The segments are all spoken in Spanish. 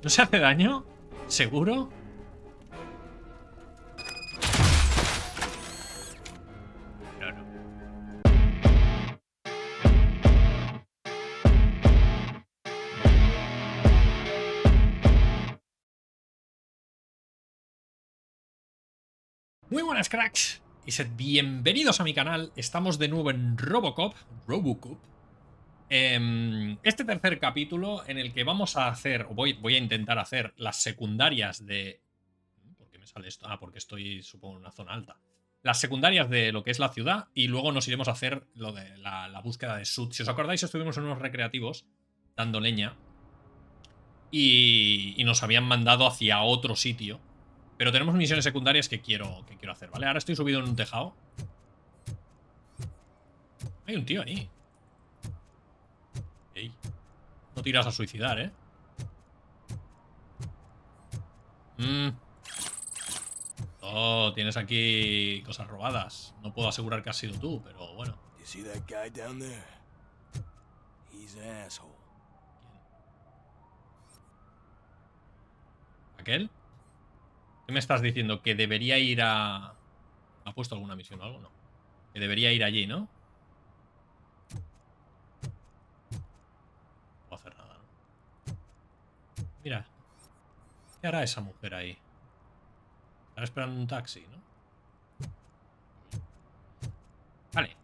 ¿No se hace daño? ¿Seguro? No, no. Muy buenas, cracks. Y sed bienvenidos a mi canal. Estamos de nuevo en Robocop. Este tercer capítulo en el que vamos a hacer, o voy a intentar hacer las secundarias de... ¿Por qué me sale esto? Ah, porque estoy, supongo, en una zona alta. Las secundarias de lo que es la ciudad y luego nos iremos a hacer lo de la búsqueda de SUD. Si os acordáis, estuvimos en unos recreativos dando leña y nos habían mandado hacia otro sitio. Pero tenemos misiones secundarias que quiero hacer, ¿vale? Ahora estoy subido en un tejado. Hay un tío ahí. Ey. No tiras a suicidar, ¿eh? Oh, tienes aquí cosas robadas. No puedo asegurar que has sido tú, pero bueno. ¿Aquel? ¿Qué me estás diciendo? ¿Que debería ir a...? ¿Ha puesto alguna misión o algo? No. Que debería ir allí, ¿no? No puedo hacer nada, ¿no? Mira. ¿Qué hará esa mujer ahí? Estará esperando un taxi, ¿no? Vale.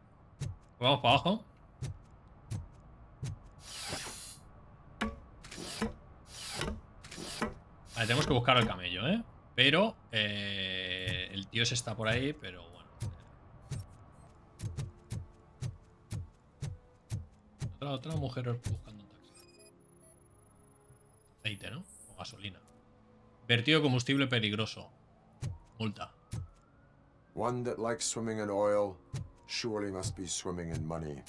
Vamos para abajo. Vale, tenemos que buscar al camello, ¿eh? Pero el tío ese está por ahí, pero bueno. Otra mujer buscando un taxi. Aceite, ¿no? O gasolina. Vertido de combustible peligroso. Multa. One that likes swimming in oil surely must be swimming in money.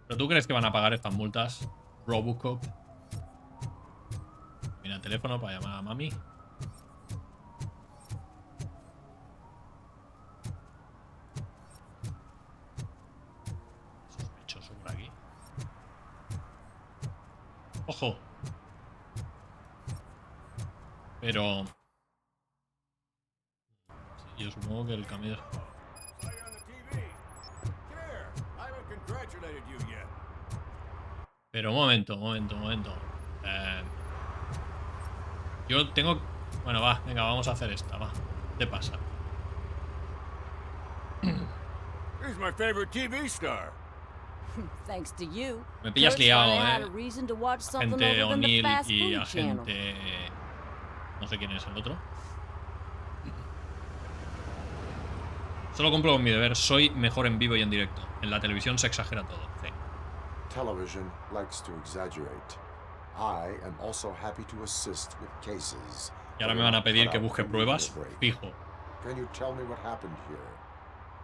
¿Pero tú crees que van a pagar estas multas? Robocop. Mira el teléfono para llamar a mami. Sospechoso por aquí. ¡Ojo! Pero... sí, yo supongo que el camello... Pero un momento. Yo tengo... Bueno, va, venga, vamos a hacer esta, va. ¿Qué pasa? He's my favorite TV star. Thanks to you. Me pillas liado, Agente O'Neill O'Neill y agente... No sé quién es el otro. Solo cumplo con mi deber. Soy mejor en vivo y en directo. En la televisión se exagera todo. Sí. Television likes to exaggerate. I am also happy to assist with cases. Y ahora me van a pedir que busque pruebas. Fijo. Can you tell me what happened here?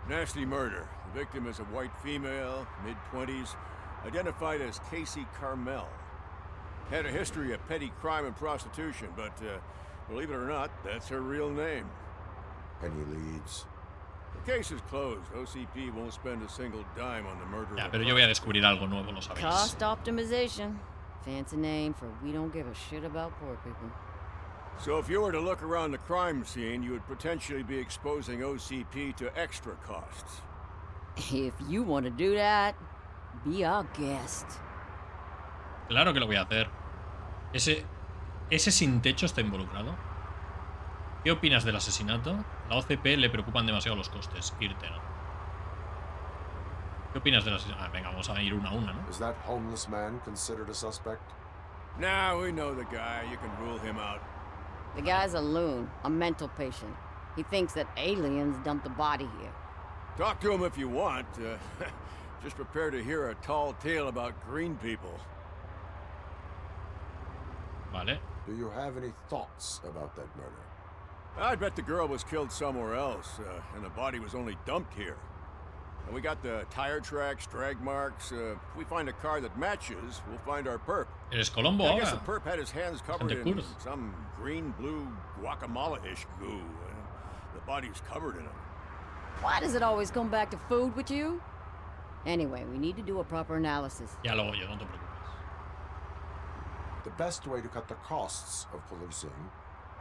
Nasty murder. The victim is a white female, mid-20s, identified as Casey Carmel. Had a history of petty crime and prostitution, but believe it or not, that's her real name. Any leads? The case is closed. OCP won't spend a single dime on the murder. Ya, pero yo voy a descubrir algo nuevo, lo sabéis. Cost optimization. Fancy name for we don't give a shit about poor people. So if you were to look around the crime scene, you would potentially be exposing OCP to extra costs. If you want to do that, be our guest. Claro que lo voy a hacer. ¿Ese sin techo está involucrado? ¿Qué opinas del asesinato? La OCP le preocupan demasiado los costes. Irte, ¿no? ¿Qué opinas del asesinato? Ah, venga, vamos a ir una a una, ¿no? Is that homeless man considered a suspect? Now we know the guy. You can rule him out. The guy's a loon, a mental patient. He thinks that aliens dumped the body here. Talk to him if you want. Just prepare to hear a tall tale about green people. Vale. Do you have any thoughts about that murder? I bet the girl was killed somewhere else, and the body was only dumped here. And we got the tire tracks, drag marks. If we find a car that matches, we'll find our perp. ¿Eres Colombo I guess the ahora? perp had his hands covered Gente in cool. some green-blue guacamole-ish goo. The body's covered in it. Why does it always come back to food with you? Anyway, we need to do a proper analysis. Ya lo hago yo, no te preocupes. The best way to cut the costs of policing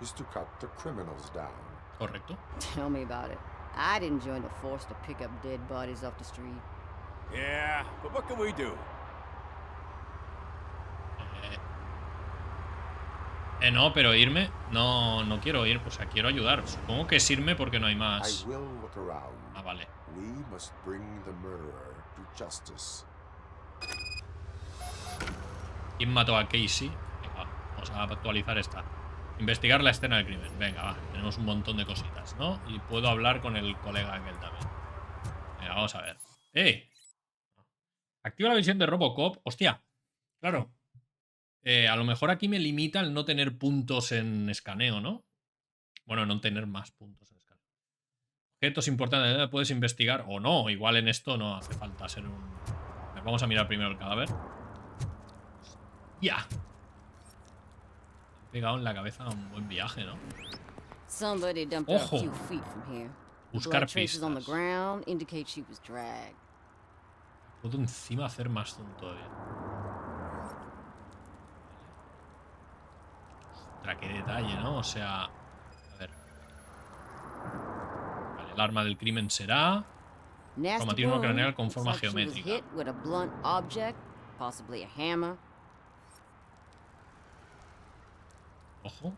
is to cut the criminals down. Correcto. Tell me about it. I'd join the force to pick up dead bodies off the street. Yeah, but what can we do? No, pero irme. No, no quiero ir. O sea, quiero ayudar. Supongo que es irme porque no hay más. I will look around. Ah, vale. We must bring the murderer to justice. ¿Quién mató a Casey? Venga, vamos a actualizar esta. Investigar la escena del crimen. Venga, va. Tenemos un montón de cositas, ¿no? Y puedo hablar con el colega aquel también. Venga, vamos a ver. ¡Eh! Activa la visión de Robocop. ¡Hostia! Claro. A lo mejor aquí me limita el no tener puntos en escaneo, ¿no? Bueno, no tener más puntos en escaneo. Objetos importantes. Puedes investigar o no. Igual en esto no hace falta ser un... Vamos a mirar primero el cadáver. ¡Ya! He pegado en la cabeza un buen viaje, ¿no? Ojo. Buscar pistas. Puedo encima hacer más zoom todavía. Ostras, qué detalle, ¿no? O sea... A ver. Vale, el arma del crimen será... Traumatismo craneal con forma geométrica. Ojo.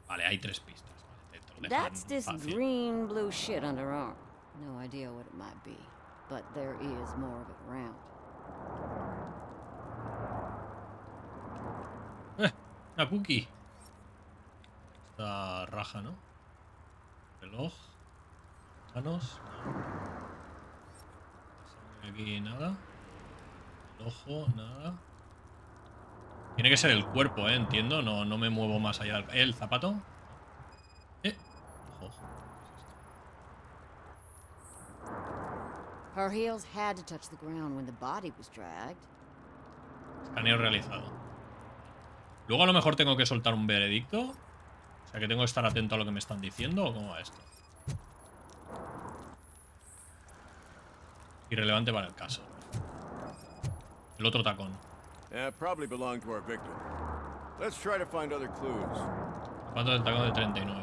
Vale, hay 3 pistas. Vale, te lo dejo That's this fácil. green blue shit underarm. No idea what it might be, but there is more of it around. Una cookie. Esta raja, ¿no? Reloj. Manos. No. Aquí nada. El ojo, nada. Tiene que ser el cuerpo, entiendo. No me muevo más allá del... ¿El zapato? Ojo. Her heels had to touch the ground when the body was dragged. Escaneo realizado. Luego a lo mejor tengo que soltar un veredicto. O sea que tengo que estar atento a lo que me están diciendo. ¿O cómo va esto? Irrelevante para el caso. El otro tacón. Probably belonged to our victim. Let's try to find other clues. ¿Cuánto del tacón de 39?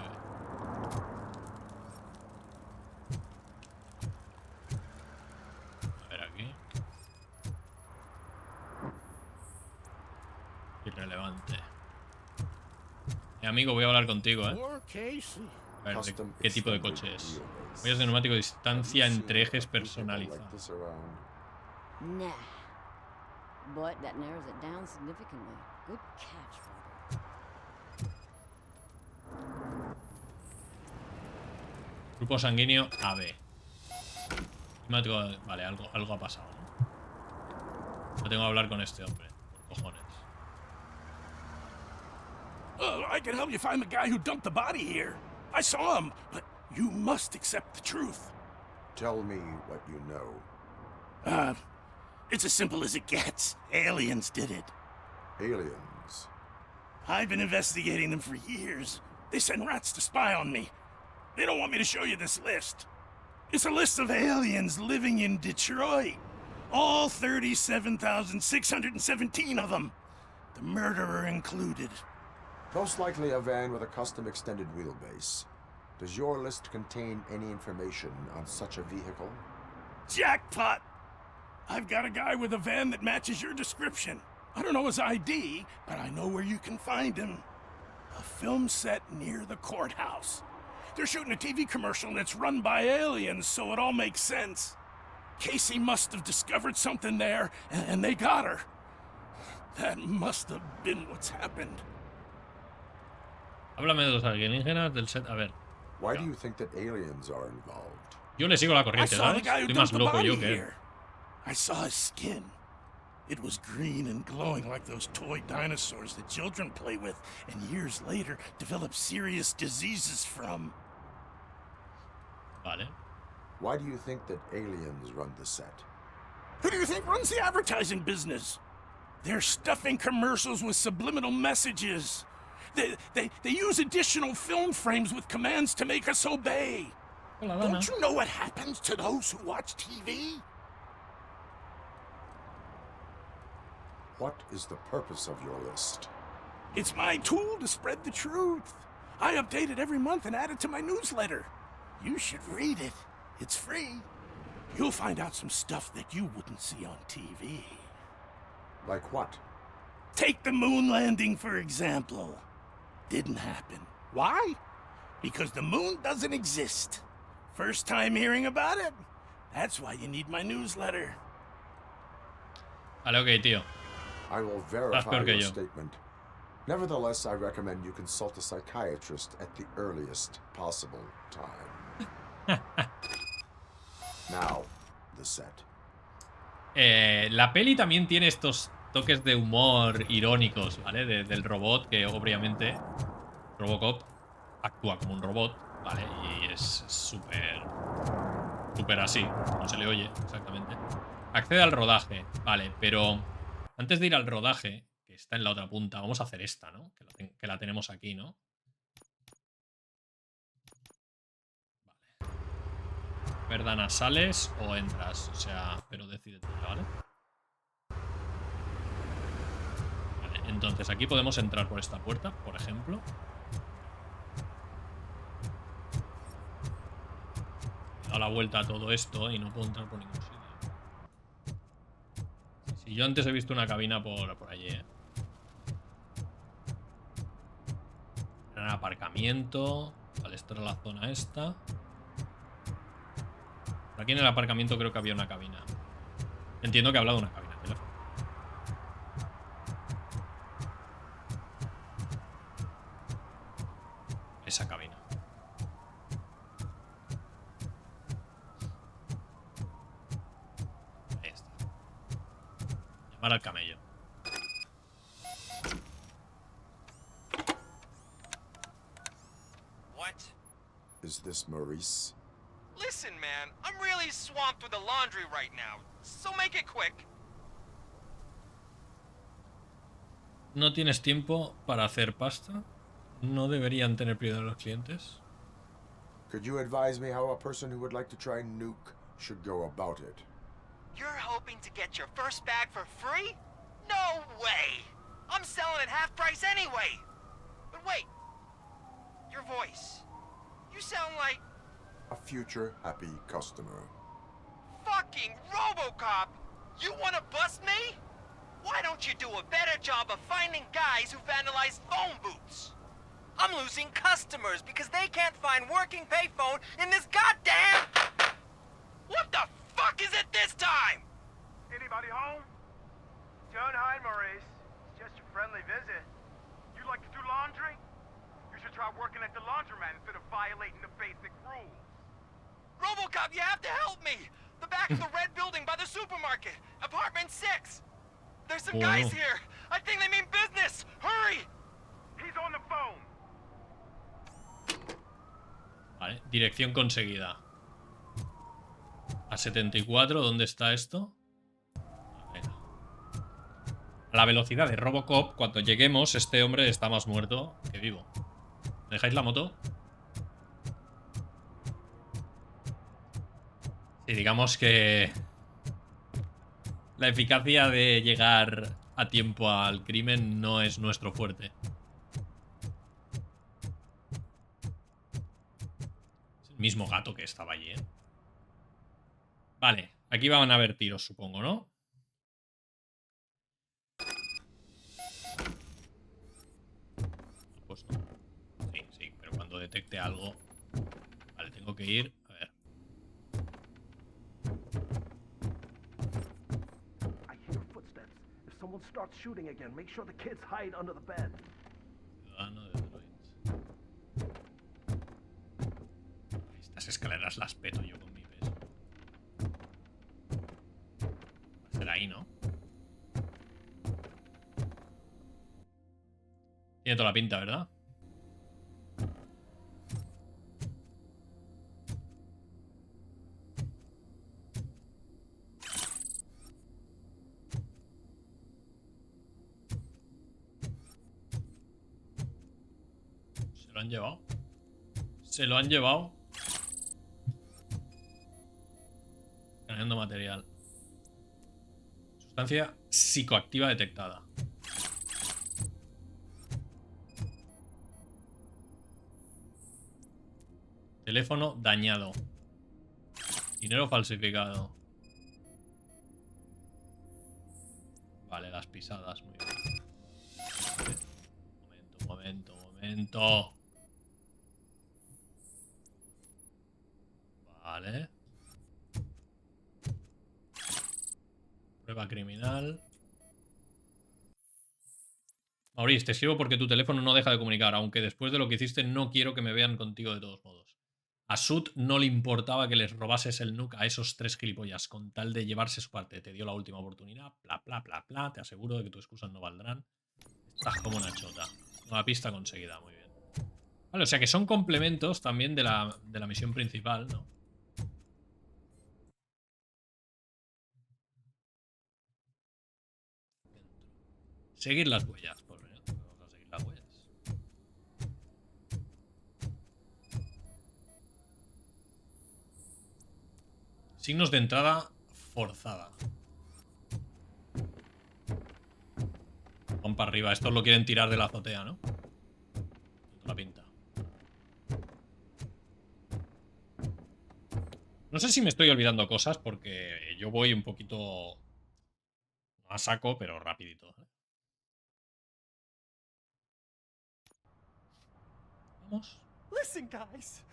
A ver aquí. Irrelevante. Amigo, voy a hablar contigo, ¿eh? A ver, ¿qué tipo de coche es? Huellas de neumático, distancia entre ejes personalizada. Nah. But that narrows it down significantly. Good catch, Robert. Grupo sanguíneo AB. Vale, algo ha pasado, ¿no? No tengo que hablar con este hombre. Por cojones. I can help you find the guy who dumped the body here. I saw him, but you must accept the truth. Tell me what you know. It's as simple as it gets. Aliens did it. Aliens? I've been investigating them for years. They send rats to spy on me. They don't want me to show you this list. It's a list of aliens living in Detroit. All 37,617 of them. The murderer included. Most likely a van with a custom extended wheelbase. Does your list contain any information on such a vehicle? Jackpot! I've got a guy with a van that matches your description. I don't know his ID, but I know where you can find him. A film set near the courthouse. They're shooting a TV commercial and it's run by aliens, so it all makes sense. Casey must have discovered something there, and they got her. That must have been what's happened. Háblame de los alienígenas del set. A ver. Why do you think that aliens are involved? Yo le sigo la corriente, ¿sabes? Estoy más loco yo que él. I saw his skin. It was green and glowing like those toy dinosaurs that children play with and years later develop serious diseases from. Vale. Why do you think that aliens run the set? Who do you think runs the advertising business? They're stuffing commercials with subliminal messages. They use additional film frames with commands to make us obey. Don't you know what happens to those who watch TV? What is the purpose of your list? It's my tool to spread the truth. I update it every month and add it to my newsletter. You should read it. It's free. You'll find out some stuff that you wouldn't see on TV. Like what? Take the moon landing, for example. Didn't happen. Why? Because the moon doesn't exist. First time hearing about it? That's why you need my newsletter. Vale, ok, tío. I will verify peor que your yo. statement. Nevertheless, I recommend you consult a psychiatrist at the earliest possible time. Now, the set. La peli también tiene estos toques de humor irónicos, ¿vale? Del robot, que obviamente Robocop actúa como un robot, ¿vale? Y es súper así, no se le oye exactamente. Accede al rodaje, vale, pero antes de ir al rodaje, que está en la otra punta, vamos a hacer esta, ¿no? Que la tenemos aquí, ¿no? Vale. Verdana, ¿sales o entras? O sea, pero decídete, ¿vale? Vale, entonces aquí podemos entrar por esta puerta, por ejemplo. He dado la vuelta a todo esto y no puedo entrar por ningún sitio. Sí, yo antes he visto una cabina por allí, ¿eh? Era un aparcamiento. Vale, esto era la zona esta. Por aquí en el aparcamiento creo que había una cabina. Entiendo que ha hablado de una cabina de teléfono. Esa cabina. Ahí está. Llamar al camello. What? Is this Maurice? Listen, man, I'm really swamped with the laundry right now, so make it quick. ¿No tienes tiempo para hacer pasta? ¿No deberían tener prioridad los clientes? Could you advise me how a person who would like to try Nuke should go about it? You're hoping to get your first bag for free? No way! I'm selling at half price anyway! But wait, your voice. You sound like A future happy customer. fucking Robocop! You wanna bust me? Why don't you do a better job of finding guys who vandalize phone booths? I'm losing customers because they can't find working payphone in this goddamn... What the fuck is it this time? Anybody home? Don't hide, Maurice. It's just a friendly visit. You like to do laundry? You should try working at the laundromat instead of violating the basic rules. Robocop, you have to help me! The back of the red building by the supermarket, apartment 6. There's some guys here. I think they mean business. Hurry! He's on the phone. Vale, dirección conseguida. A 74, ¿dónde está esto? A ver. A la velocidad de Robocop, cuando lleguemos, este hombre está más muerto que vivo. ¿Me dejáis la moto? Sí, digamos que la eficacia de llegar a tiempo al crimen no es nuestro fuerte. Es el mismo gato que estaba allí, ¿eh? Vale, aquí van a haber tiros, supongo, ¿no? Pues no. Sí, sí, pero cuando detecte algo... Vale, tengo que ir... A ver. I hear footsteps. If someone starts shooting again, make sure the kids hide under the bed. Ciudadano de droids. Estas escaleras las peto yo con mi peso. Va a ser ahí, ¿no? Tiene toda la pinta, ¿verdad? Se lo han llevado. Se lo han llevado. Ganando material. Sustancia psicoactiva detectada. Teléfono dañado. Dinero falsificado. Vale, las pisadas, muy bien. Momento. Vale. Prueba criminal. Maurice, te escribo porque tu teléfono no deja de comunicar, aunque después de lo que hiciste no quiero que me vean contigo de todos modos. A Sud no le importaba que les robases el nuke a esos 3 gilipollas, con tal de llevarse su parte. Te dio la última oportunidad, bla. Te aseguro de que tus excusas no valdrán. Estás como una chota. Una pista conseguida, muy bien. Vale, o sea que son complementos también de la misión principal, ¿no? Seguir las huellas. Pues venga, vamos a seguir las huellas. Signos de entrada forzada. Van para arriba. Estos lo quieren tirar de la azotea, ¿no? La pinta. No sé si me estoy olvidando cosas porque yo voy un poquito a saco, pero rapidito. Vamos. Listen, guys.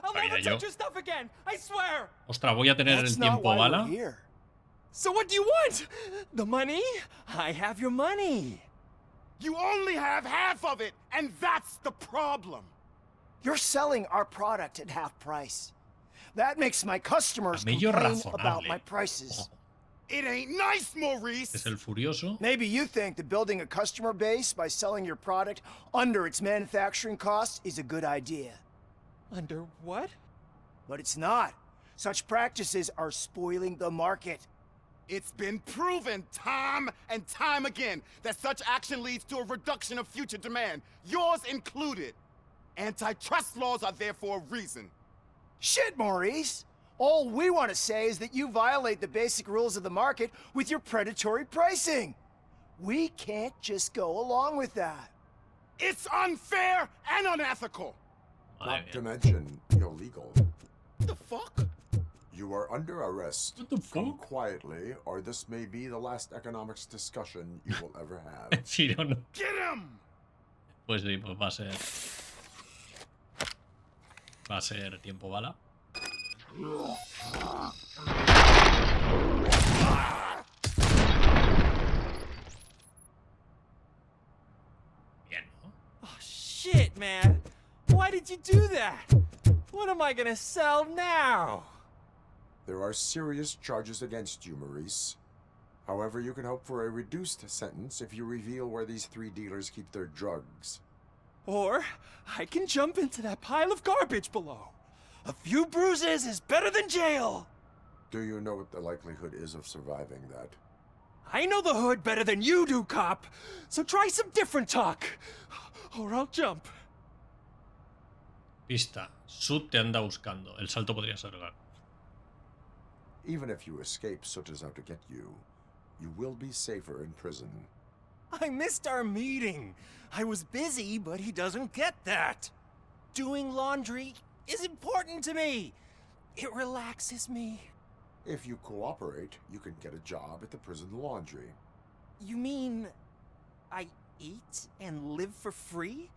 I'll sabía never yo. touch your stuff again. I swear. Ostras, voy a tener el tiempo bala. So what do you want? The money? I have your money. You only have half of it, and that's the problem. You're selling our product at half price. That makes my customers Camello complain razonable. about my prices. It ain't nice, Maurice. Es el furioso. Maybe you think that building a customer base by selling your product under its manufacturing costs is a good idea. Under what? But it's not. Such practices are spoiling the market. It's been proven time and time again that such action leads to a reduction of future demand, yours included. Antitrust laws are there for a reason. Shit, Maurice! All we want to say is that you violate the basic rules of the market with your predatory pricing. We can't just go along with that. It's unfair and unethical. Not to mention illegal. The fuck? You are under arrest. What the Come fuck? quietly, or this may be the last economics discussion you will ever have. Sí, no. Get him! Pues sí, pues va a ser. Va a ser tiempo bala. Bien, ¿no? Oh, shit, man. Why did you do that? What am I gonna sell now? There are serious charges against you, Maurice. However, you can hope for a reduced sentence if you reveal where these 3 dealers keep their drugs. Or I can jump into that pile of garbage below. A few bruises is better than jail. Do you know what the likelihood is of surviving that? I know the hood better than you do, cop. So try some different talk. Or I'll jump. Pista. Sud te anda buscando. El salto podría ser legal. Even if you escape Soot is out to get you, you will be safer in prison. I missed our meeting. I was busy, but he doesn't get that. Doing laundry is important to me. It relaxes me. If you cooperate, you can get a job at the prison laundry. You mean I eat and live for free?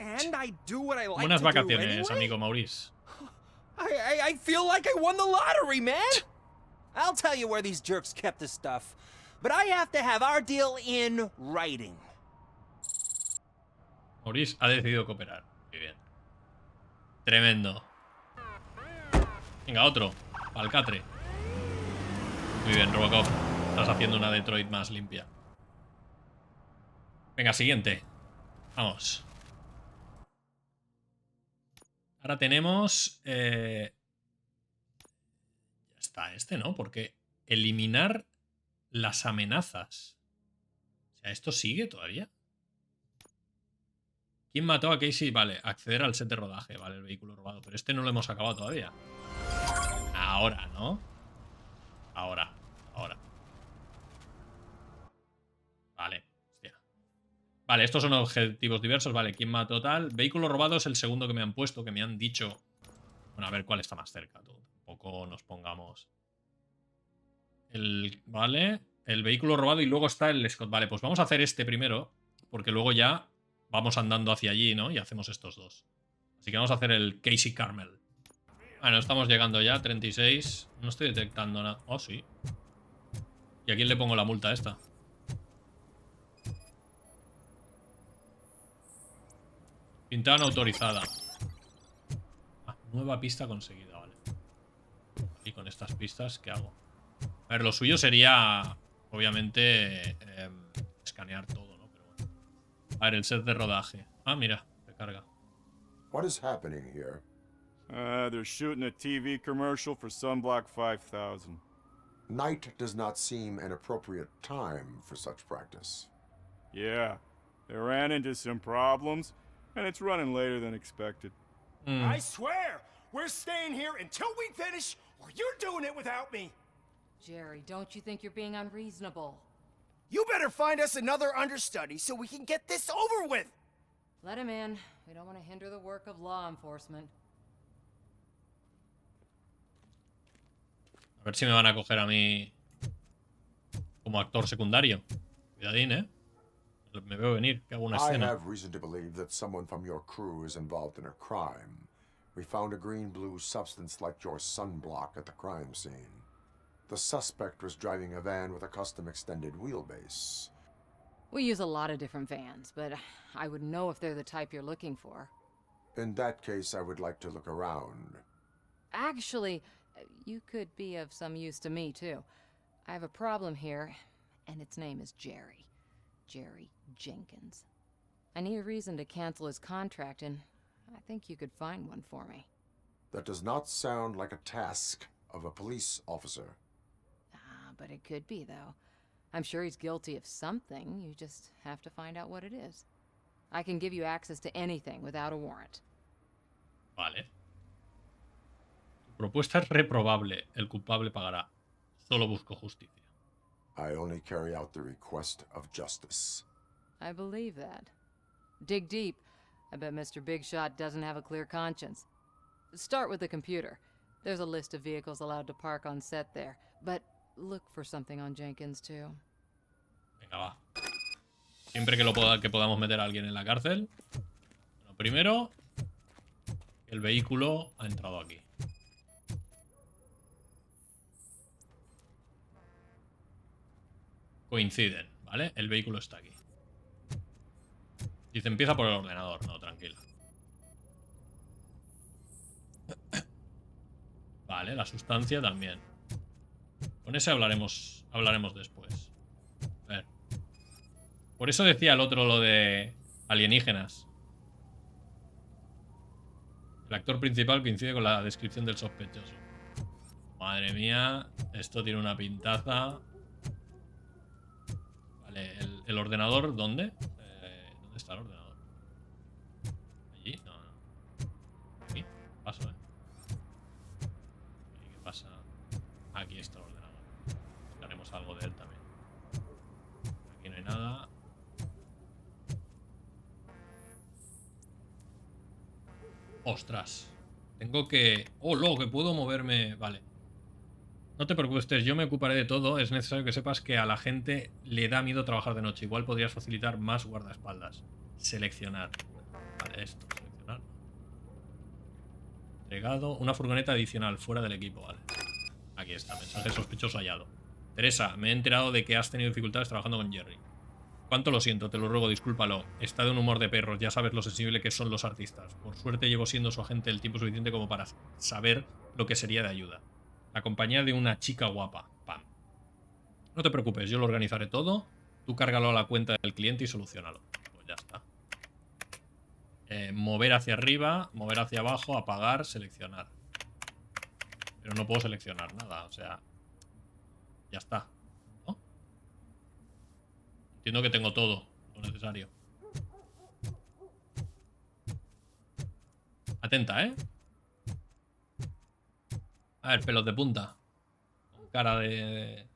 And I do what I like Buenas to do vacaciones, anyway? amigo Maurice. I feel like I won the lottery, man! I'll tell you where these jerks kept the stuff, but I have to have our deal in writing. Maurice ha decidido cooperar. Muy bien. Tremendo. Venga, otro. Alcatre. Muy bien, Robocop. Estás haciendo una Detroit más limpia. Venga, siguiente. Vamos. Ahora tenemos... Ya está este, ¿no? Porque eliminar las amenazas. O sea, ¿esto sigue todavía? ¿Quién mató a Casey? Vale, acceder al set de rodaje. Vale, el vehículo robado. Pero este no lo hemos acabado todavía. Ahora, ¿no? Ahora. Vale, estos son objetivos diversos. Vale, ¿quién mató tal? Vehículo robado es el segundo que me han puesto, que me han dicho... Bueno, a ver cuál está más cerca. Tampoco nos pongamos... Vale, el vehículo robado y luego está el Scott. Vale, pues vamos a hacer este primero, porque luego ya vamos andando hacia allí, ¿no? Y hacemos estos dos. Así que vamos a hacer el Casey Carmel. Bueno, estamos llegando ya, 36. No estoy detectando nada. Oh, sí. ¿Y a quién le pongo la multa esta? Pintada no autorizada. Ah, nueva pista conseguida, vale. Y con estas pistas, ¿qué hago? A ver, lo suyo sería, obviamente, escanear todo, ¿no? Pero bueno. A ver, el set de rodaje. Ah, mira, recarga. What is happening here? They're shooting a TV commercial for Sunblock 5000. Night does not seem an appropriate time for such practice. Yeah, they ran into some problems, and it's running later than expected. I swear, we're staying here until we finish, or you're doing it without me. Jerry, don't you think you're being unreasonable? You better find us another understudy so we can get this over with. Let him in. We don't want to hinder the work of law enforcement. A ver si me van a coger a mí como actor secundario. Cuidadín, ¿eh? Me veo venir, que hago una I escena. have reason to believe that someone from your crew is involved in a crime. We found a green-blue substance like your sunblock at the crime scene. The suspect was driving a van with a custom extended wheelbase. We use a lot of different vans, but I wouldn't know if they're the type you're looking for. In that case, I would like to look around. Actually, you could be of some use to me, too. I have a problem here, and its name is Jerry. Jerry Jenkins. I need a reason to cancel his contract, and I think you could find one for me. That does not sound like a task of a police officer. But it could be, though. I'm sure he's guilty of something. You just have to find out what it is. I can give you access to anything without a warrant. Vale. Tu propuesta es reprobable. El culpable pagará. Solo busco justicia. I only carry out the request of justice. I believe that. Dig deep. I bet Mr. Big Shot doesn't have a clear conscience. Start with the computer. There's a list of vehicles allowed to park on set there. But look for something on Jenkins, too. Venga, va. Siempre que podamos meter a alguien en la cárcel. Bueno, primero, el vehículo ha entrado aquí. Coinciden, ¿vale? El vehículo está aquí. Dice, empieza por el ordenador. No, tranquila. Vale, la sustancia también. Con ese hablaremos después. A ver. Por eso decía el otro lo de alienígenas. El actor principal coincide con la descripción del sospechoso. Madre mía, esto tiene una pintaza. Vale, el ordenador, ¿dónde? ¿Dónde está el ordenador? ¿Allí? No, no. Aquí, paso, ¿Qué pasa? Aquí está el ordenador. Haremos algo de él también. Aquí no hay nada. Ostras. Tengo que... ¡Oh, lo! Que puedo moverme... Vale. No te preocupes, yo me ocuparé de todo. Es necesario que sepas que a la gente le da miedo trabajar de noche. Igual podrías facilitar más guardaespaldas. Seleccionar. Vale, esto. Seleccionar. Entregado. Una furgoneta adicional fuera del equipo. Vale. Aquí está. Mensaje sospechoso hallado. Teresa, me he enterado de que has tenido dificultades trabajando con Jerry. Cuánto lo siento, te lo ruego, discúlpalo. Está de un humor de perros, ya sabes lo sensible que son los artistas. Por suerte llevo siendo su agente el tiempo suficiente como para saber lo que sería de ayuda. La compañía de una chica guapa. Pam. No te preocupes, yo lo organizaré todo. Tú cárgalo a la cuenta del cliente y solucionalo. Pues ya está. Mover hacia arriba, mover hacia abajo, apagar, seleccionar. Pero no puedo seleccionar nada, o sea... Ya está. ¿No? Entiendo que tengo todo lo necesario. Atenta, ¿eh? A ver, pelos de punta. Con cara de...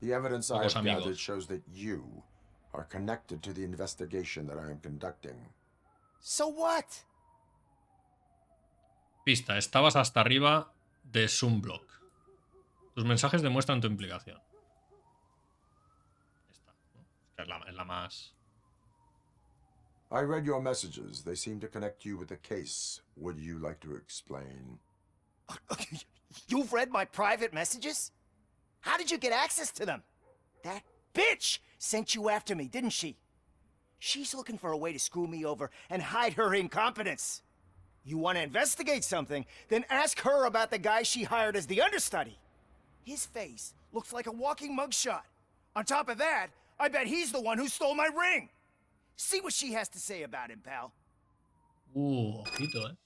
The evidence I Pocos have gathered amigos. shows that you are connected to the investigation that I am conducting. So what? Pista, estabas hasta arriba de Sunblock. Tus mensajes demuestran tu implicación. Esta, ¿no? Es la más... I read your messages. They seem to connect you with the case. Would you like to explain? You've read my private messages? How did you get access to them? That bitch sent you after me, didn't she? She's looking for a way to screw me over and hide her incompetence. You want to investigate something, then ask her about the guy she hired as the understudy. His face looks like a walking mugshot. On top of that, I bet he's the one who stole my ring. See what she has to say about him, pal. Ojito,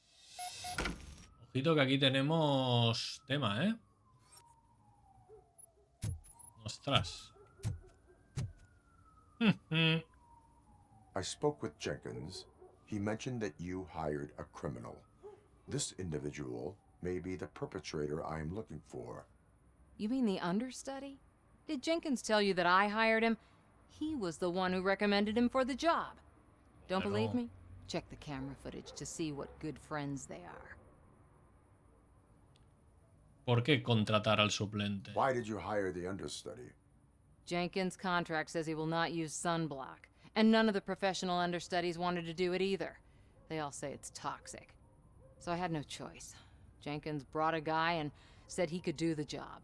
Ojito que aquí tenemos tema, Ostras. I spoke with Jenkins. He mentioned that you hired a criminal. This individual may be the perpetrator I am looking for. You mean the understudy? Did Jenkins tell you that I hired him? He was the one who recommended him for the job. Don't believe me? Check the camera footage to see what good friends they are. ¿Por qué contratar al suplente? Why did you hire the understudy? Jenkins' contract says he will not use sunblock, and none of the professional understudies wanted to do it either. They all say it's toxic. So I had no choice. Jenkins brought a guy and said he could do the job.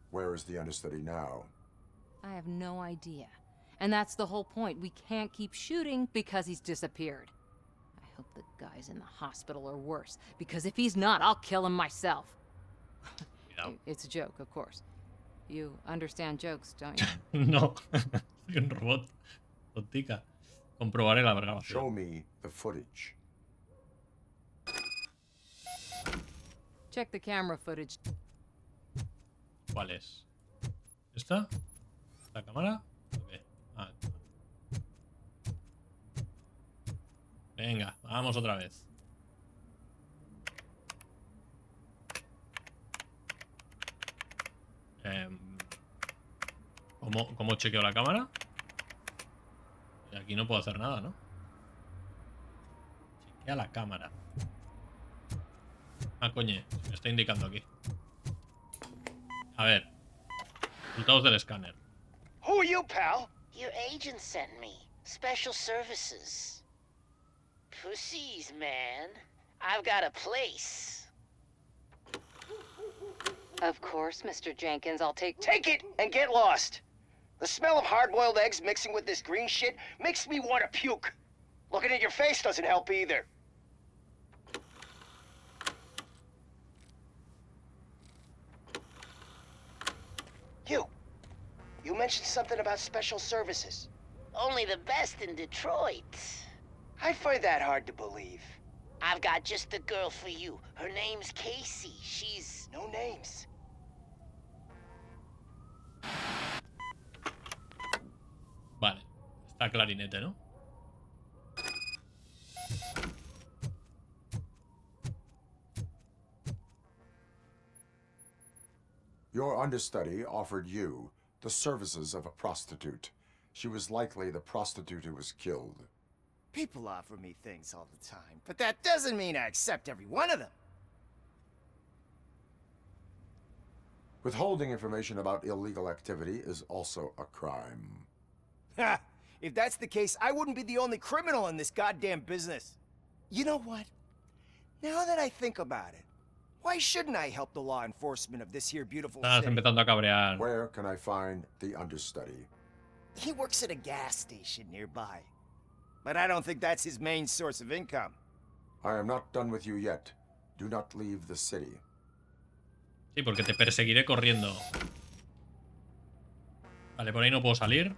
Where is the understudy now? I have no idea. And that's the whole point. We can't keep shooting because he's disappeared. I hope the guy's in the hospital or worse, because if he's not, I'll kill him myself. It's a joke, of course. You understand jokes, don't you? No. Soy un robot. Tontica. Comprobaré la grabación. Show me the footage. Check the camera footage. ¿Cuál es? ¿Esta? ¿La cámara? Okay. Venga, vamos otra vez. ¿Cómo chequeo la cámara? Aquí no puedo hacer nada, ¿no? Chequea la cámara. Ah, coño, me está indicando aquí. A ver. Resultados del escáner. Who are you, pal? Your agent sent me. Special services. Pussies, man. I've got a place. Of course, Mr. Jenkins, I'll take Take it and get lost. The smell of hard-boiled eggs mixing with this green shit makes me want to puke. Looking at your face doesn't help either. You mentioned something about special services. Only the best in Detroit. I find that hard to believe. I've got just the girl for you. Her name's Casey. She's... No names. Vale. Está clarinete, ¿no? Your understudy offered you the services of a prostitute. She was likely the prostitute who was killed. People offer me things all the time, but that doesn't mean I accept every one of them. Withholding information about illegal activity is also a crime. Ha! If that's the case, I wouldn't be the only criminal in this goddamn business. You know what? Now that I think about it, why shouldn't I help the law enforcement of this here beautiful Estás city? empezando a cabrear. Where can I find the understudy? He works at a gas station nearby. But I don't think that's his main source of income. I am not done with you yet. Do not leave the city. Sí, porque te perseguiré corriendo. Vale, por ahí no puedo salir.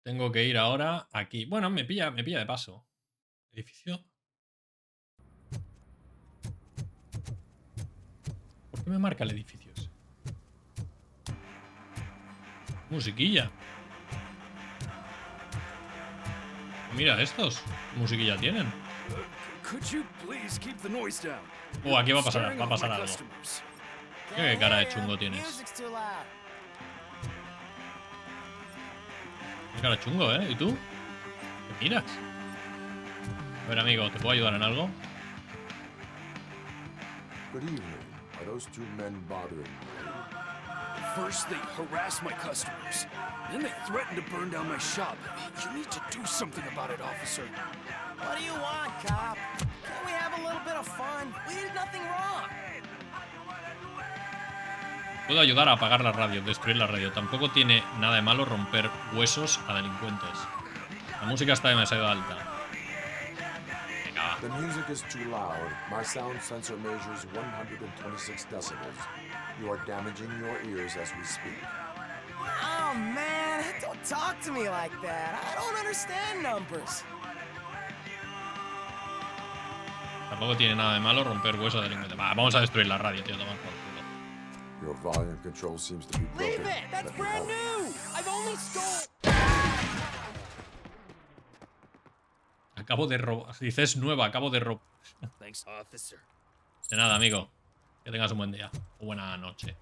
Tengo que ir ahora aquí. Bueno, me pilla de paso. Edificio. ¿Por qué me marca el edificio ese? Musiquilla. Mira estos. Musiquilla tienen. Aquí va a pasar algo. ¿Qué cara de chungo tienes? Cara chungo, ¿eh? ¿Y tú? ¿Qué miras? A ver, amigo, ¿te puedo ayudar en algo? Good evening. Are those two men bothering you? First, they harass my customers. Then they threaten to burn down my shop. You need to do something about it, officer. What do you want, cop? Can't we have a little bit of fun? We did nothing wrong. Puedo ayudar a apagar la radio, destruir la radio. Tampoco tiene nada de malo romper huesos a delincuentes. La música está demasiado alta. Venga, va. The music is too loud. My sound sensor measures 126 decibels. You are damaging your ears as we speak. Oh, man, don't talk to me like that. I don't understand numbers. Tampoco tiene nada de malo romper huesos a delincuentes. Va, vamos a destruir la radio, tío. Toma por culo. Your volume control seems to be broken. Leave it! That's Let me brand help. new! I've only stole... Acabo de robar. Dices es nueva, acabo de robar. Thanks, officer. De nada, amigo. Que tengas un buen día. O buena noche.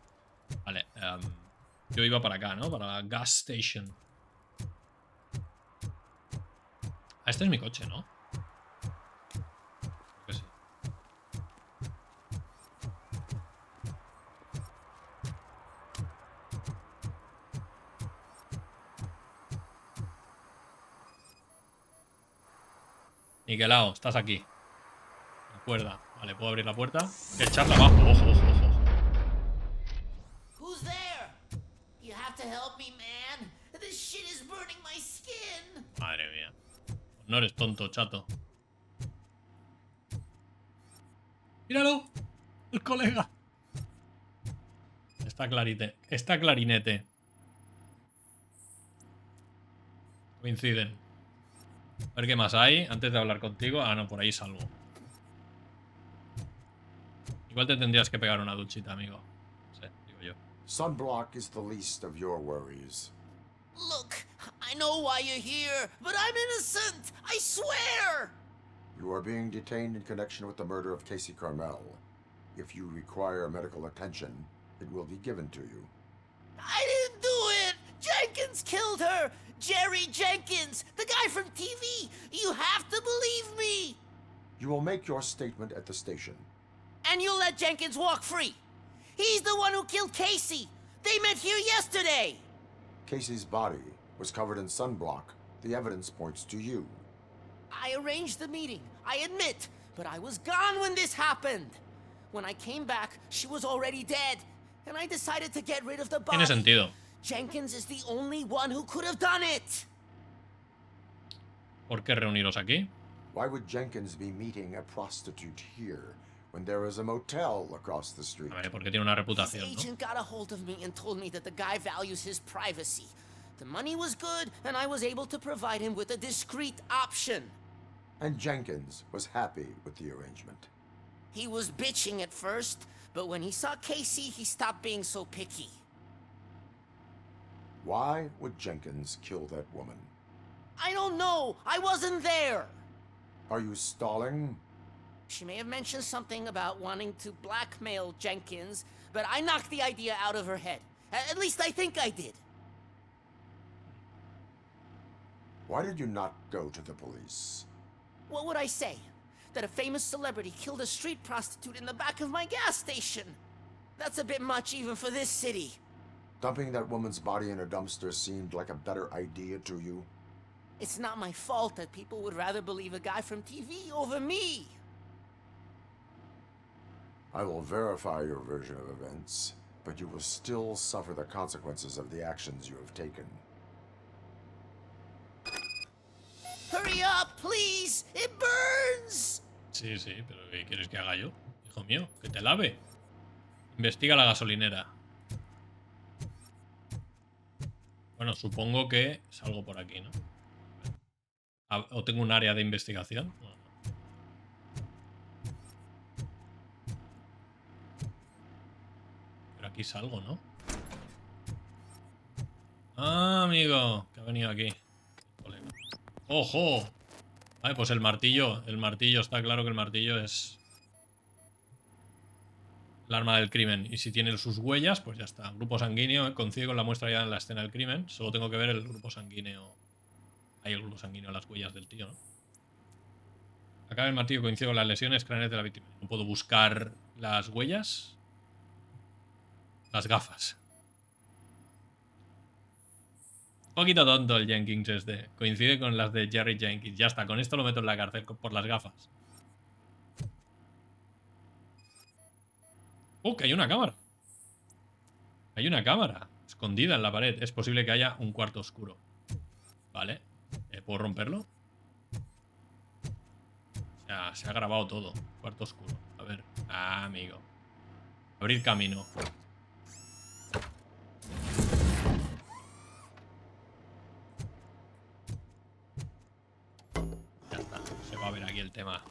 Vale. Yo iba para acá, ¿no? Para la gas station. Ah, este es mi coche, ¿no? Creo que sí. Niquelao, estás aquí. Recuerda. Vale, puedo abrir la puerta. Hay que echarla abajo. Ojo, ojo, ojo. Who's there? You have to help me, man. This shit is burning my skin. Madre mía. No eres tonto, chato. ¡Míralo! El colega. Está clarinete. Coinciden. A ver qué más hay antes de hablar contigo. Ah, no, por ahí salgo. Igual te tendrías que pegar una duchita, amigo. No sé, digo yo. Sunblock is the least of your worries. Look, I know why you're here, but I'm innocent. I swear. You are being detained in connection with the murder of Casey Carmel. If you require medical attention, it will be given to you. I didn't do it. Jenkins killed her. Jerry Jenkins, the guy from TV. You have to believe me. You will make your statement at the station. And you'll let Jenkins walk free. He's the one who killed Casey. They met here yesterday. Casey's body was covered in sunblock. The evidence points to you. I arranged the meeting, I admit, but I was gone when this happened. When I came back, she was already dead, and I decided to get rid of the body. Tiene sentido. Jenkins is the only one who could have done it. ¿Por qué reuniros aquí? Why would Jenkins be meeting a prostitute here when there is a motel across the street? A ver, porque tiene una His reputación, ¿no? agent got a hold of me and told me that the guy values his privacy. The money was good, and I was able to provide him with a discreet option. And Jenkins was happy with the arrangement. He was bitching at first, but when he saw Casey, he stopped being so picky. Why would Jenkins kill that woman? I don't know. I wasn't there. Are you stalling? She may have mentioned something about wanting to blackmail Jenkins, but I knocked the idea out of her head. At least I think I did. Why did you not go to the police? What would I say? That a famous celebrity killed a street prostitute in the back of my gas station? That's a bit much even for this city. Dumping that woman's body in a dumpster seemed like a better idea to you? It's not my fault that people would rather believe a guy from TV over me. I will verify your version of events, but you will still suffer the consequences of the actions you have taken. Hurry up, please! It burns! Sí, sí, pero ¿qué quieres que haga yo? Hijo mío, que te lave. Investiga la gasolinera. Bueno, supongo que salgo por aquí, ¿no? ¿O tengo un área de investigación? No, no. Pero aquí salgo, ¿no? Ah, amigo, que ha venido aquí. ¡Ojo! Vale, pues el martillo. El martillo, está claro que el martillo es el arma del crimen. Y si tiene sus huellas, pues ya está. Grupo sanguíneo, coincide con la muestra ya en la escena del crimen. Solo tengo que ver el grupo sanguíneo Hay el grupo sanguíneo, las huellas del tío, ¿no? Acaba el martillo, coincide con las lesiones craneales de la víctima. No puedo buscar las huellas. Las gafas. Un poquito tonto el Jenkins este. Coincide con las de Jerry Jenkins. Ya está, con esto lo meto en la cárcel por las gafas. Que hay una cámara. Hay una cámara escondida en la pared. Es posible que haya un cuarto oscuro. Vale. ¿Puedo romperlo? O sea, se ha grabado todo. Cuarto oscuro. A ver. Ah, amigo. Abrir camino. Ya está. Se va a ver aquí el tema.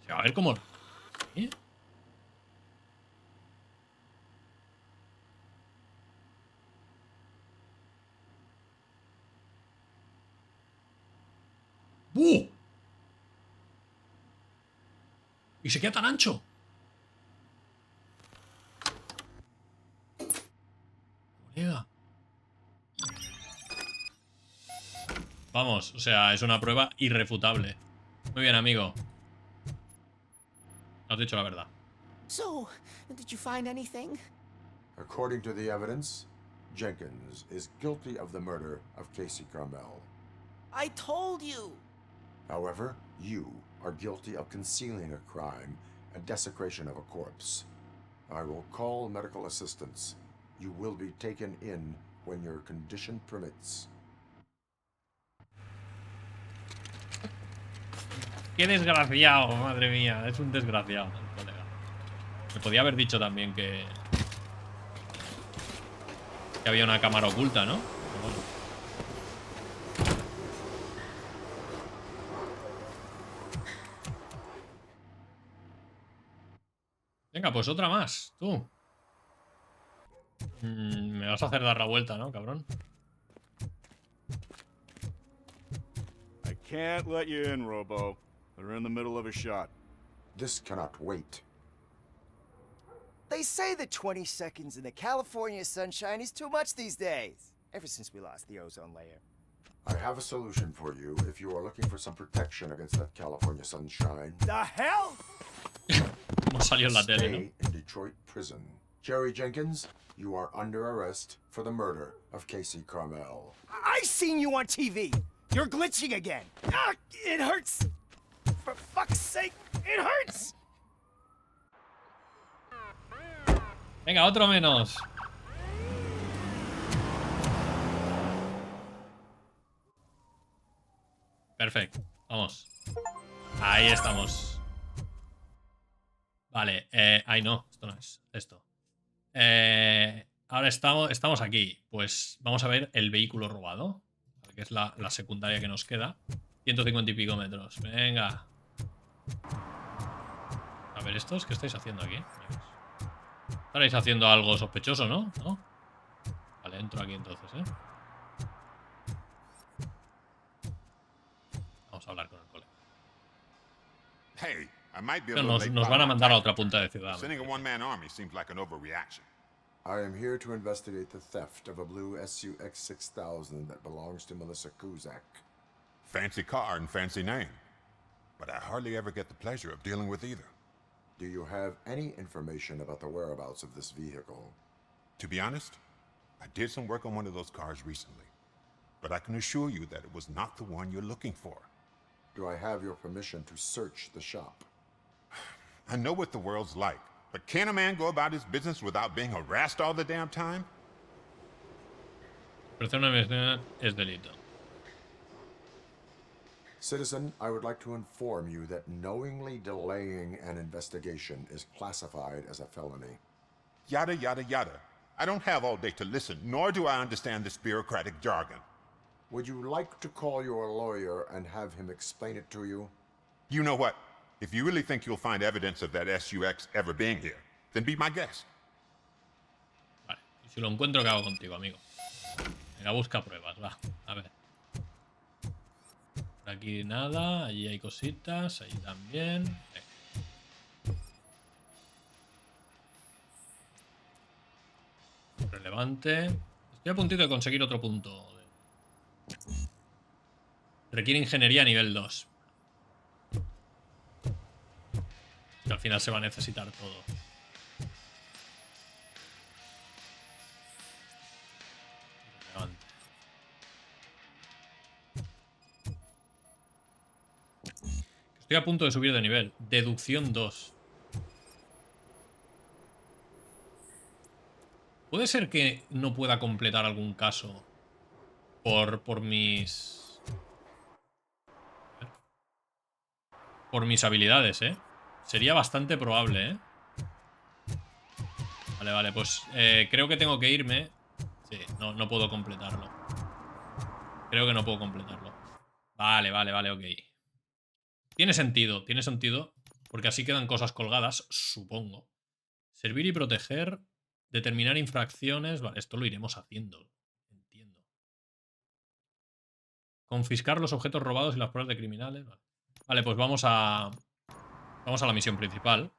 Se va a ver cómo... ¿Eh? ¡Buh! Y se queda tan ancho. Colega. Vamos, o sea, es una prueba irrefutable. Muy bien, amigo. Has dicho la verdad. So, did you find anything? According to the evidence, Jenkins is guilty of the murder of Casey Carmel. I told you. However, you are guilty of concealing a crime and desecration of a corpse. I will call medical assistance. You will be taken in when your condition permits. Qué desgraciado, madre mía. Es un desgraciado el colega. Me podía haber dicho también que había una cámara oculta, ¿no? Pero bueno. Venga, pues otra más, tú. Me vas a hacer dar la vuelta, ¿no, cabrón? I can't let you in, Robo. They're in the middle of a shot. This cannot wait. They say the 20 seconds in the California sunshine is too much these days. Ever since we lost the ozone layer. I have a solution for you if you are looking for some protection against that California sunshine. The hell? Como salió en la tele, ¿no? Stay in Detroit prison. Jerry Jenkins, you are under arrest for the murder of Casey Carmel. I seen you on TV. You're glitching again. Ah, it hurts. For fuck's sake, it hurts. Venga, otro menos. Perfecto, vamos. Ahí estamos. Vale, ay no, esto no es esto. Ahora estamos aquí. Pues vamos a ver el vehículo robado, que es la secundaria que nos queda. 150 y pico metros. Venga. A ver, ¿estos qué estáis haciendo aquí? Estaréis haciendo algo sospechoso, ¿no? ¿No? Vale, entro aquí entonces, ¿eh? Vamos a hablar con el colega. Hey, I might be a Pero little late nos van a following mandar a my otra punta de ciudad. Sending a one-man army seems like an overreaction. I am here to investigate the theft of a blue SUX 6000 that belongs to Melissa Kuzak. Fancy car and fancy name. But I hardly ever get the pleasure of dealing with either. Do you have any information about the whereabouts of this vehicle? To be honest, I did some work on one of those cars recently. But I can assure you that it was not the one you're looking for. Do I have your permission to search the shop? I know what the world's like, but can a man go about his business without being harassed all the damn time? Persona mencionada es delito. Citizen, I would like to inform you that knowingly delaying an investigation is classified as a felony. Yada, yada, yada. I don't have all day to listen, nor do I understand this bureaucratic jargon. Would you like to call your lawyer and have him explain it to you? You know what? If you really think you'll find evidence of that SUX ever being here, then be my guest. Vale, y si lo encuentro, ¿qué hago contigo, amigo? Venga, busca pruebas, va. A ver. Por aquí nada, allí hay cositas, ahí también. Venga. Relevante. Estoy a puntito de conseguir otro punto. Requiere ingeniería a nivel 2. Que al final se va a necesitar todo. Estoy a punto de subir de nivel. Deducción 2. ¿Puede ser que no pueda completar algún caso por mis... por mis habilidades, ¿eh? Sería bastante probable, ¿eh? Vale, vale, pues creo que tengo que irme. Sí, no puedo completarlo. Creo que no puedo completarlo. Vale, vale, vale, ok. Tiene sentido, porque así quedan cosas colgadas, supongo. Servir y proteger, determinar infracciones, vale, esto lo iremos haciendo, entiendo. Confiscar los objetos robados y las pruebas de criminales, vale, pues vamos a la misión principal.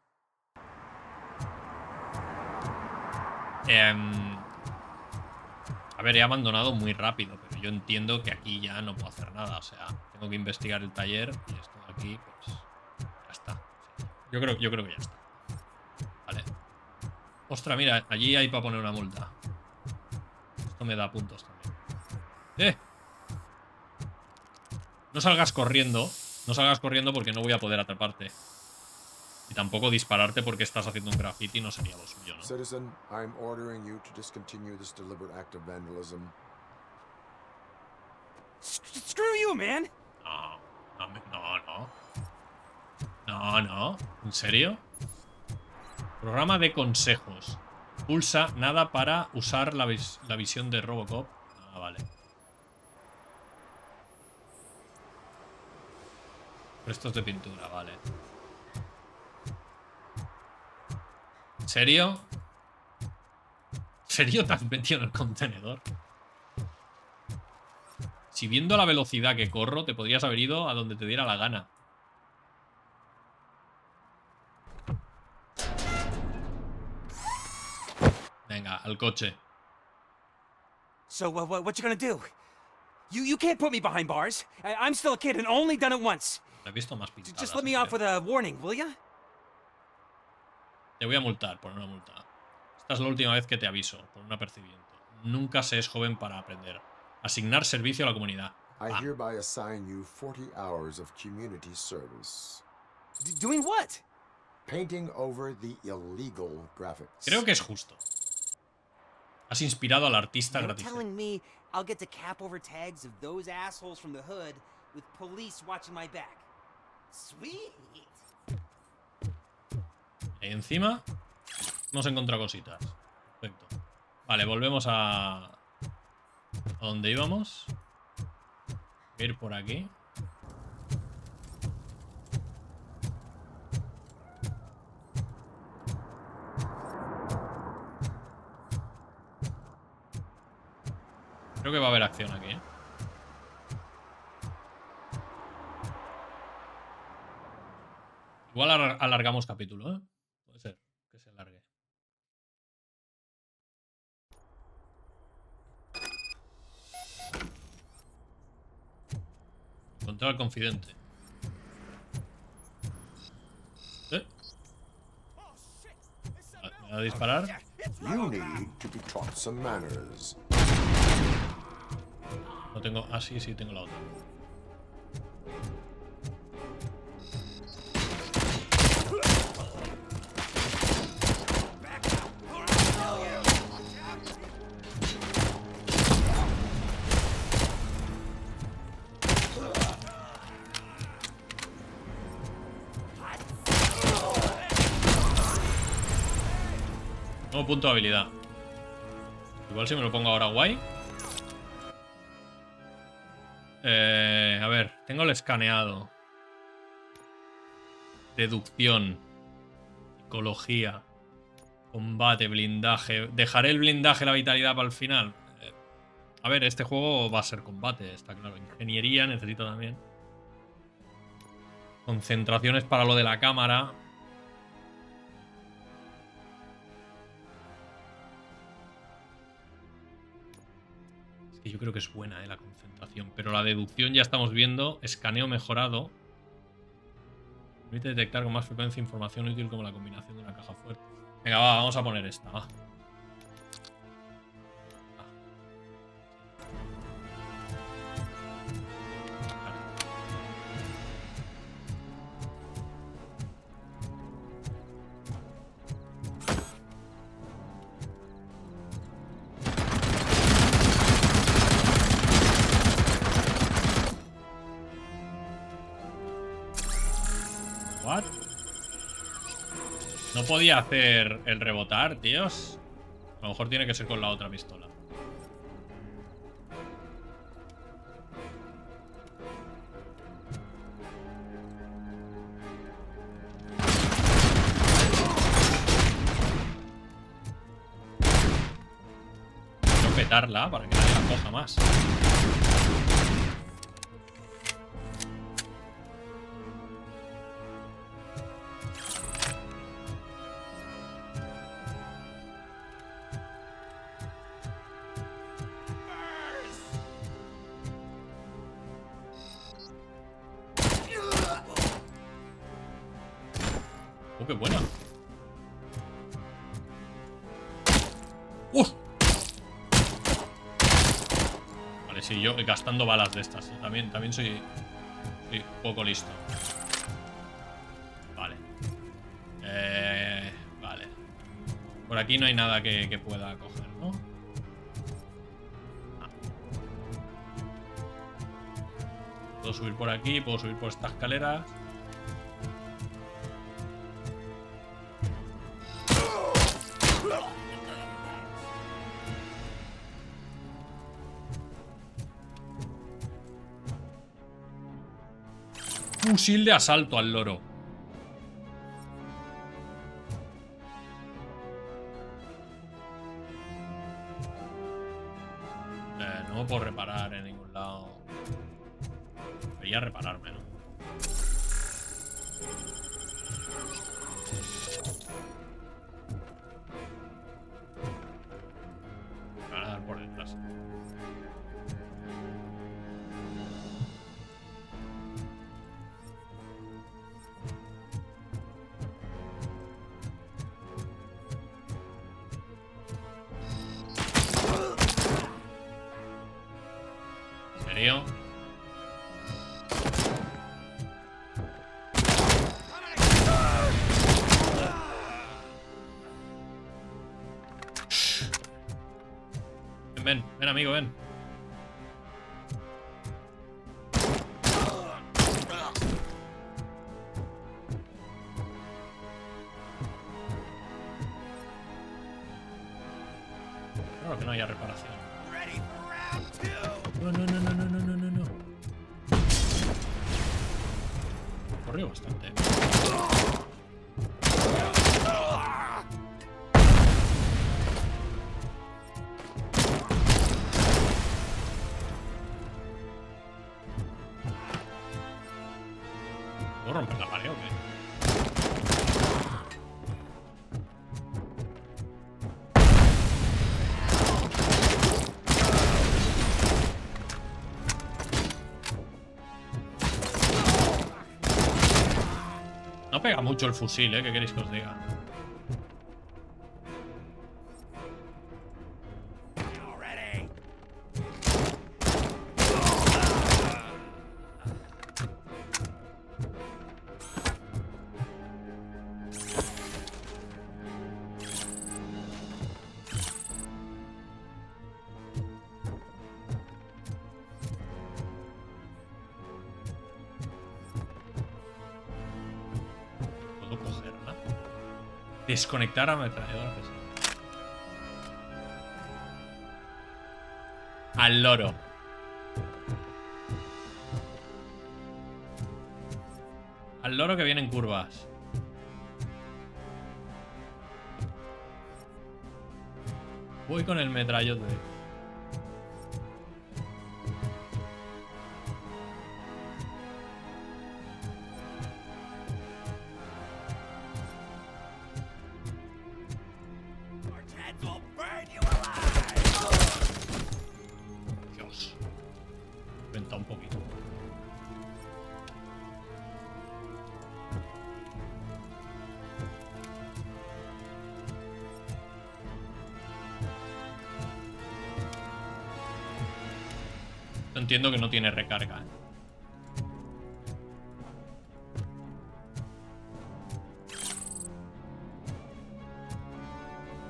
A ver, he abandonado muy rápido, pero yo entiendo que aquí ya no puedo hacer nada. O sea, tengo que investigar el taller y esto de aquí, pues ya está. Sí. Yo creo que ya está. Vale. Ostras, mira, allí hay para poner una multa. Esto me da puntos también. No salgas corriendo. No salgas corriendo porque no voy a poder atraparte. Y tampoco dispararte porque estás haciendo un graffiti no sería lo suyo, ¿no? Citizen, I'm ordering you to discontinue this deliberate act of vandalism. Screw you, man. No. ¿En serio? Programa de consejos. Pulsa nada para usar la visión de Robocop. Ah, vale. Restos de pintura, vale. ¿En serio? ¿En serio te has metido en el contenedor? Si viendo la velocidad que corro, te podrías haber ido a donde te diera la gana. Venga, al coche. So, what you gonna do? You can't put me behind bars. I'm still a kid and only done it once. Te he visto más pintadas. Just let me off with a warning, will ya? Te voy a multar por una multa. Esta es la última vez que te aviso, por un apercibimiento. Nunca se es joven para aprender. Asignar servicio a la comunidad. I hereby assign you 40 hours of community service. Doing what? Painting over the illegal graphics. Creo que es justo. Has inspirado al artista You're gratis. telling me I'll get to cap over tags of those assholes from the hood with police watching my back. Sweet. Ahí encima hemos encontrado cositas. Perfecto. Vale, volvemos a donde íbamos. Voy a ir por aquí. Creo que va a haber acción aquí, ¿eh? Igual alargamos capítulo, ¿eh? Puede ser que se alargue. Encontrar al confidente. ¿Me va a disparar? You need to be taught some manners. No tengo... Ah, sí, tengo la otra. Nuevo punto de habilidad. Igual si me lo pongo ahora guay. A ver, tengo el escaneado. Deducción. Psicología. Combate, blindaje. Dejaré el blindaje, la vitalidad para el final. A ver, este juego va a ser combate, está claro. Ingeniería necesito también. Concentraciones para lo de la cámara. Que yo creo que es buena, la concentración. Pero la deducción ya estamos viendo. Escaneo mejorado. Permite detectar con más frecuencia información útil como la combinación de una caja fuerte. Venga, va, vamos a poner esta, va. What? No podía hacer el rebotar, tíos. A lo mejor tiene que ser con la otra pistola. Quiero petarla para que nadie la coja más. ¡Qué buena! ¡Uf! Vale, sí, yo gastando balas de estas. También soy un poco listo. Vale. Vale. Por aquí no hay nada que pueda coger, ¿no? Ah. Puedo subir por aquí, puedo subir por estas escaleras. Fusil de asalto al loro. No me puedo reparar en ningún lado. Debería repararme, ¿no? Me van a dar por detrás. ¿En serio? Ven, amigo, ven. Claro que no haya reparación. No. Corrió bastante. ¿Puedo romper la pared o qué? No pega mucho el fusil, ¿eh? ¿Qué queréis que os diga? ¿Puedo cogerla? Desconectar a ametralladora. Al loro. Al loro que viene en curvas. Voy con el metrallote. Entiendo que no tiene recarga, ¿eh?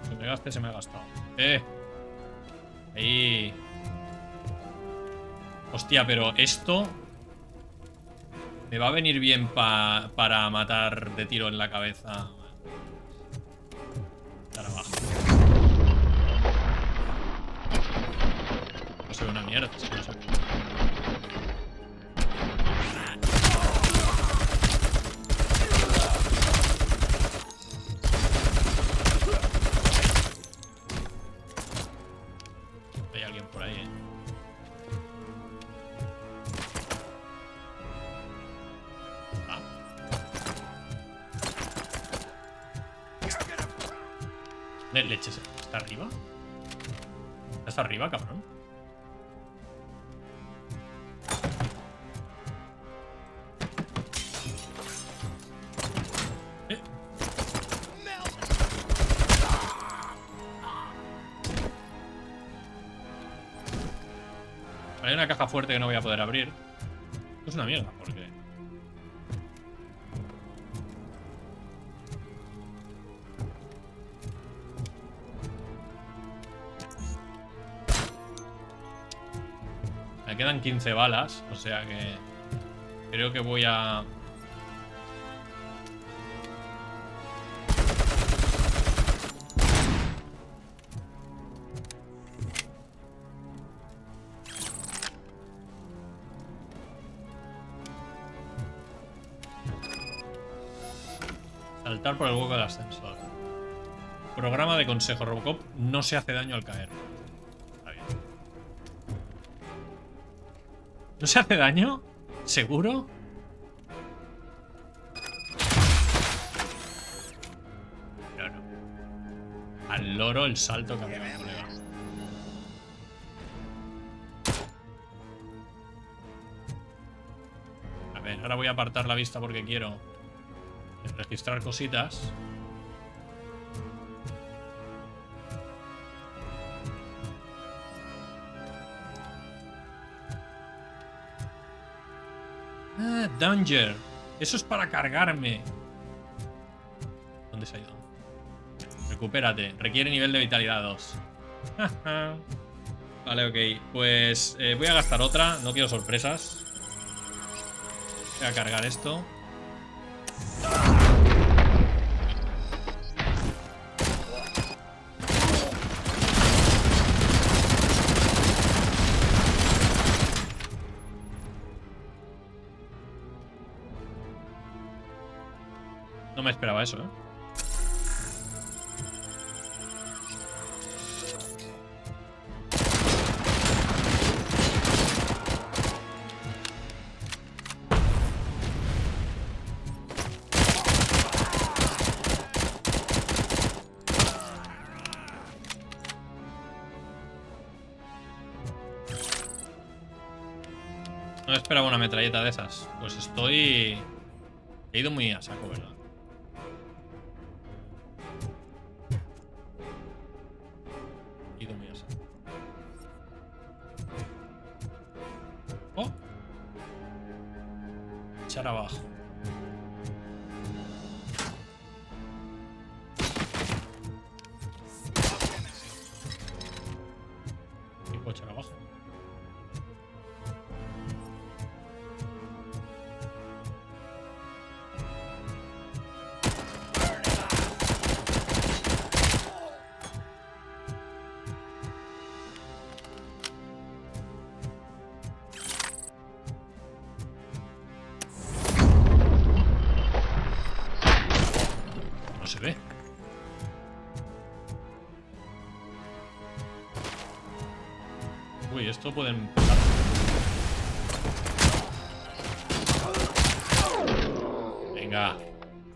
Que me gaste, se me ha gastado. Ahí. Hostia, pero esto me va a venir bien para matar de tiro en la cabeza. Estar abajo. No se ve una mierda, es que no se ve. Hay alguien por ahí, ¿eh? Leches, ¿está arriba? ¿Está arriba, cabrón? Hay una caja fuerte que no voy a poder abrir. Es una mierda, porque... Me quedan 15 balas, o sea que creo que voy a... Saltar por el hueco del ascensor. Programa de consejo. Robocop no se hace daño al caer. ¿No se hace daño? ¿Seguro? Claro. Al loro el salto que ha pegado, colega. A ver, ahora voy a apartar la vista porque quiero registrar cositas. Ah, Danger. Eso es para cargarme. ¿Dónde se ha ido? Recupérate. Requiere nivel de vitalidad 2. Vale, ok. Pues voy a gastar otra. No quiero sorpresas. Voy a cargar esto. No me esperaba eso, ¿eh? No me esperaba una metralleta de esas. Pues estoy... He ido muy a saco, ¿verdad? Oh. Echar abajo. ¿Qué puedo echar abajo? Se ve. Uy, esto puede empezar. Venga.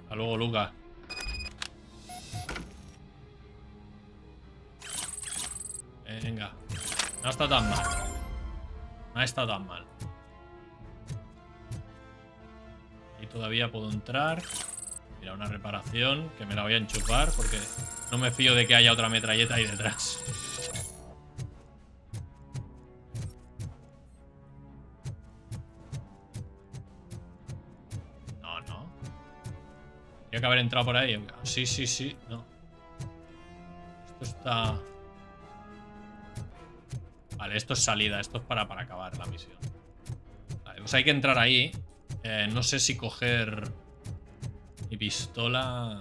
Hasta luego, Luca. Venga. No está tan mal. No está tan mal. Y todavía puedo entrar. Mira, una reparación que me la voy a enchufar porque no me fío de que haya otra metralleta ahí detrás. Tenía que haber entrado por ahí. Sí, sí, sí. No. Esto está... Vale, esto es salida. Esto es para acabar la misión. Vale, pues hay que entrar ahí. No sé si coger mi pistola...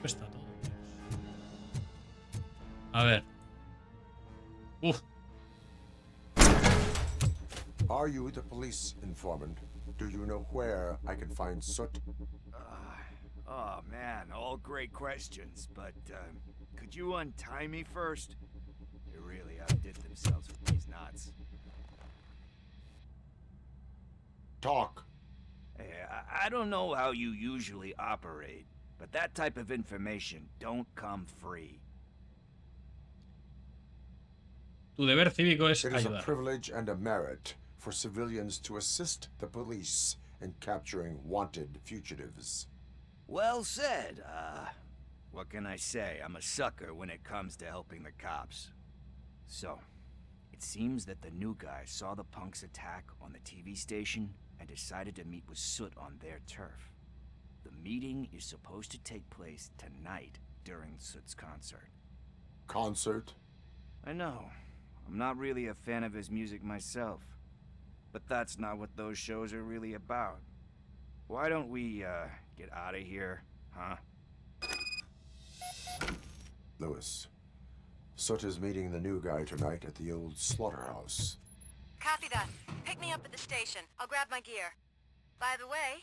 Está todo. A ver. Uf. Are you the police informant? Do you know where I can find Soot? Oh man, all great questions, but could you untie me first? They really outdid themselves with these knots. Talk. Hey, I don't know how you usually operate, but that type of information don't come free. Tu deber cívico es It is a ayudar. privilege and a merit for civilians to assist the police in capturing wanted fugitives. Well said. What can I say? I'm a sucker when it comes to helping the cops. So, it seems that the new guy saw the punks attack on the TV station and decided to meet with Soot on their turf. The meeting is supposed to take place tonight during Soot's concert. Concert? I know. I'm not really a fan of his music myself. But that's not what those shows are really about. Why don't we, get out of here, huh? Lewis, Soot is meeting the new guy tonight at the old slaughterhouse. Copy that. Pick me up at the station. I'll grab my gear. By the way,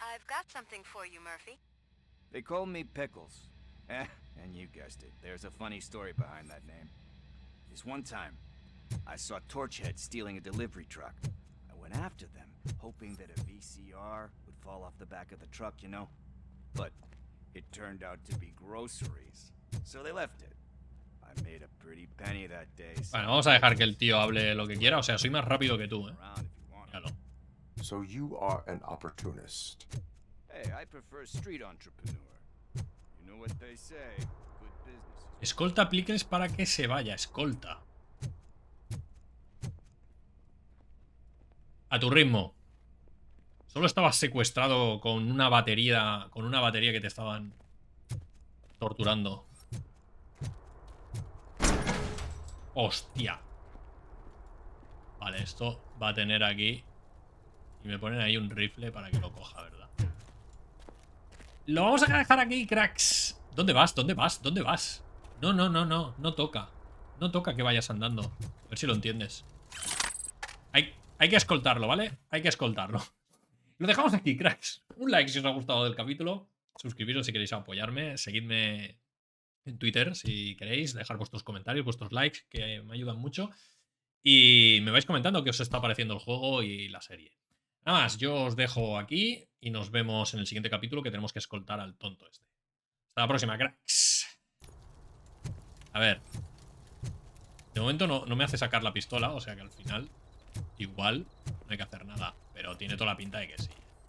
I've got something for you, Murphy. They call me Pickles. And you guessed it. There's a funny story behind that name. This one time, I saw Torchhead stealing a delivery truck. I went after them, hoping that a VCR would fall off the back of the truck, you know? But it turned out to be groceries. So they left it. I made a pretty penny that day. Bueno, vamos a dejar que el tío hable lo que quiera. O sea, soy más rápido que tú, ¿eh? Míralo. So you are an opportunist. Hey, I prefer street entrepreneur. You know what they say. Good business. Escolta apliques para que se vaya. Escolta. A tu ritmo. Solo estabas secuestrado con una batería que te estaban torturando. Hostia. Vale, esto va a tener aquí. Y me ponen ahí un rifle para que lo coja, ¿verdad? Lo vamos a dejar aquí, cracks. ¿Dónde vas? ¿Dónde vas? ¿Dónde vas? No, no, no, no. No toca. No toca que vayas andando. A ver si lo entiendes. Hay que escoltarlo, ¿vale? Hay que escoltarlo. Lo dejamos aquí, cracks. Un like si os ha gustado del capítulo. Suscribiros si queréis apoyarme. Seguidme en Twitter si queréis. Dejar vuestros comentarios, vuestros likes, que me ayudan mucho. Y me vais comentando qué os está pareciendo el juego y la serie. Nada más, yo os dejo aquí y nos vemos en el siguiente capítulo, que tenemos que escoltar al tonto este. Hasta la próxima, cracks. A ver. De momento no me hace sacar la pistola, o sea que al final igual no hay que hacer nada. Pero tiene toda la pinta de que sí.